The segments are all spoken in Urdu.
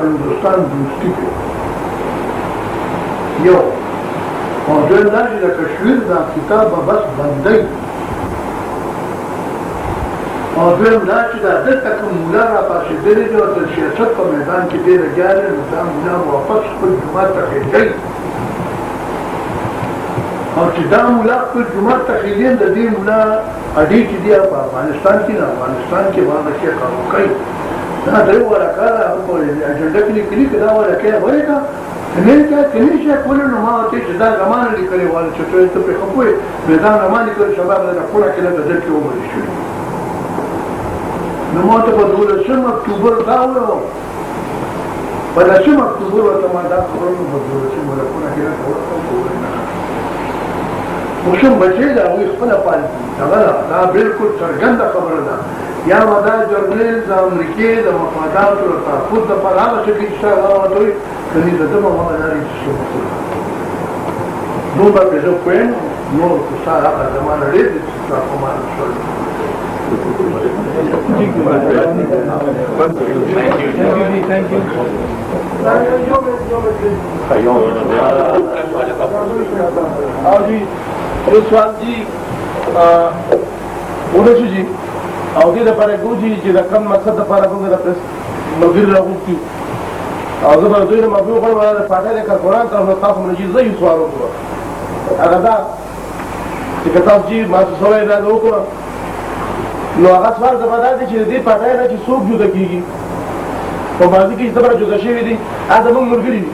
هندوستان دوستی کې یو او دویم دا چې د کشمیر دا کتاب بس بندی او دویم دا چې دا دلته کوم مولا را پاسېدلی دی او د سیاست په میدان کې دی لګیا دی نو دا مولا واپس خپل جومات ته خېږي او چې دا مولا خپل جومات ته خېږي د دې مولا اډې چې دی په افغانستان کې نه افغانستان کې باندې کې کار کوي دا درې ورکه په اجنډا کې لیکلي دا ورکه ورکه کله چې کولو نو ما ته چې دا زمانه لیکلي وال چې ته په خپل میدان زمانه کې شباب نه کوله کله د دې کې ومر شي نو ما ته په 12 اکتوبر دا وره په 10 اکتوبر ته ما دا خبرونه په 12 ملکونه کې نه کوله موږ بچی دا وي خپل پال دا بالکل څرګنده خبره ده یا ودا جرنیل د امریکای د مفاداتو او تحفظ د پر هغه څه کې چې هغه دوی کله د دمو مداري څه وکړي نو به زه کوم نو څه هغه زمانه لري چې تاسو ما شول او دې لپاره ګوجي چې د کوم مقصد لپاره موږ د ملګري راغوښتي او زه به دوی نه معافي وغواړم د فاتحې د قرآن طرف نه تاسو منجي زه یو سوال وکړم هغه دا چې که تاسو چې ما څه سوال اراده وکړه نو هغه سوال زما دا دی چې د دې فاتحې نه چې څوک جدا کېږي په ماضي کې چې څومره جدا شوي دي هغه زموږ ملګري دي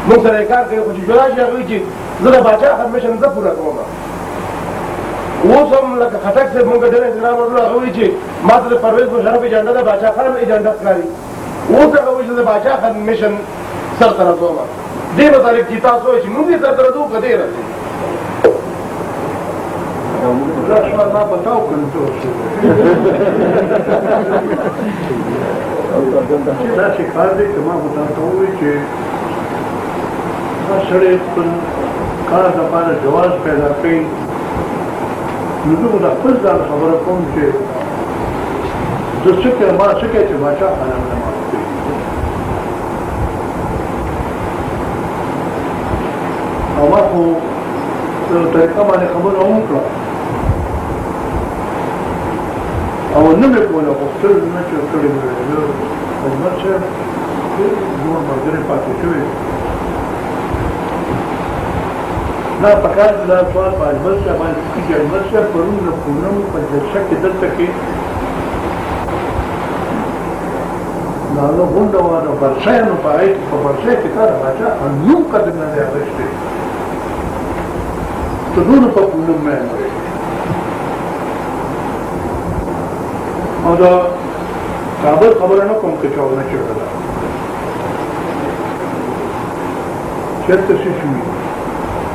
موږ سره یې کار کوي خو چې جدا شي هغه وایي چې زه د باچا خدمشن زه پوره کوم اوس هم لکه خټک صاحب مونږ ډېر احترام ورکړو هغه وایي چې ما ته د پرویز مشرف ایجنډا د باچا خان ایجنډا ښکاري اوس هغه وایي چې د باچا خان میشن سرته رسوم دې متعلق چې تاسو وایئ چې مونږ یې سرته رسو که دې رسي ما بتاؤ کنټرول شو دا چې کار دی که ما بتاته ووایي چې دا سړی خپل کار دپاره جواز پیدا کوي نو زه به د خپل ځان خبره کوم چې زه څه کوم ما څه کوي چې باچا خانان نه معاف کوي او ما خو په طریقه باندې خبره هم وکړه او نه مې کوله غوښتل نه چې کړی مې زه خدمت صاحب نور ملګري پاتې شوي دا پکار دا سوال په اجمل صاحب باندې چې اجمل صاحب پرون د پونم په جلسه کې دلته کې دا نو غونډه وه د برسایانو په هغې کې په برسای کې تا د باچا نوم قدر نه دی اخیستی ټولونو په پونم مین او دا کابل خبره نه کوم که چا ونه چېړله چېرته څه شوي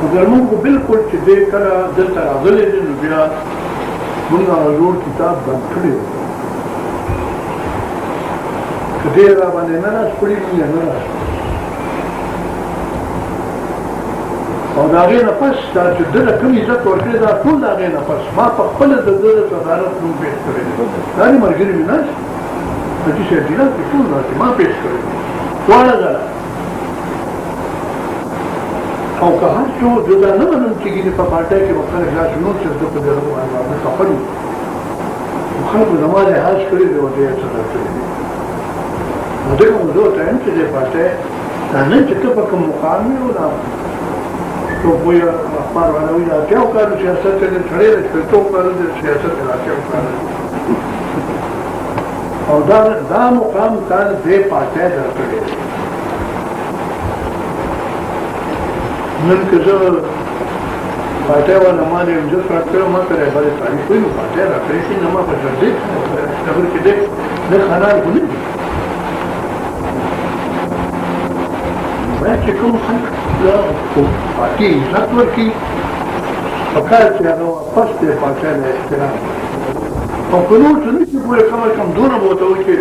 مګر موږ بالکل چې دی کله دلته راغلی دی نو بیا موږ هغه زوړ کتاب بند کړی و که دی را باندې نه راسپړي موږ یې نه راسپړي او د هغې نه پس دا چې ده له کوم عزت ورکړی دا ټول د هغې نه پس ما په خپله د ده د صدارت نوم پېښ کړی دی دا دې ملګري مې ناست حاجي صاحب جناب کې ټول داسې ما پېښ کړی دی دواړه ځله او که هر څو جدا نه منم کېږي په پارټۍ کې به خلک داسې نور چې زه په دې باندې خفه یم خلکو زما لحاظ کړی دی او ډېر څه درکړي دي نو ځکه مو زه ورته یم چې دې پارټۍ دا نن چې ته په کوم مقام یې او دا تو پوی اخبار والا وی اتیاو کارو سیاست دې سړی د شپېتو کالو د سیاست د اتیاو کارو او دا مقام تا دې پارټۍ درکړی دی نن که زه پارټۍ والا ما دې امجد راکړی ما سره یې بلې تاریخ وي نو پارټۍ راکړی شي نه ما په جرګې خبر کې دی نه خانان خو نه دي باید چې کوم خلک پارټۍ عزت ورکړي پکار چې هغه واپس دی پارټۍ له احترام او که نور څه نه شي پوره کم از کم دونه به ورته وایي چې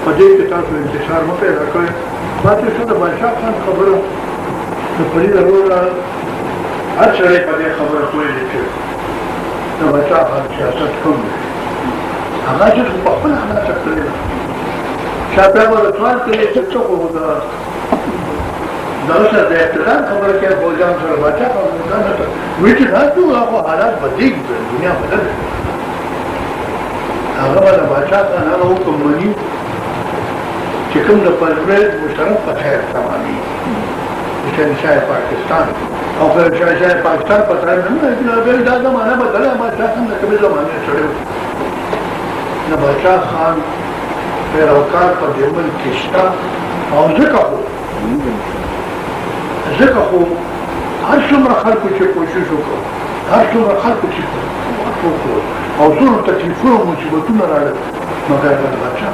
په دې کې تاسو انتشار مه پیدا کړئ ما چې څه د بادشاه خان خبره د فرید وروره هر سړی په دې خبره پوهېږي چې د بادشاه خان سیاست کوم دی هغه چې په خپله خلاصه کړې ده چې شاپه ورته سوال کوي چې څوک وو دا اوسه د اقتدار خبره کوي فوجان سره باچا وایي چې تاسو هغه حالات بدلیږي دنیا بدله هغه به د باچا څخه هغه حکم مني چې کوم د پرورید مشترک په خیر تمامي شهنشاه پاکستان او که شهنشاه پاکستان په طرف نه بل دا زمانه بدله باچا څنګه کومه زمانه سره نه باچا خان پیروکار په دې ملک کې شته او ځکه خو هر څومره خلکو چې کوشش وکړو هر څومره خلکو چې او څومره تکلیفونه او مصیبتونه راغلل مګر د باچا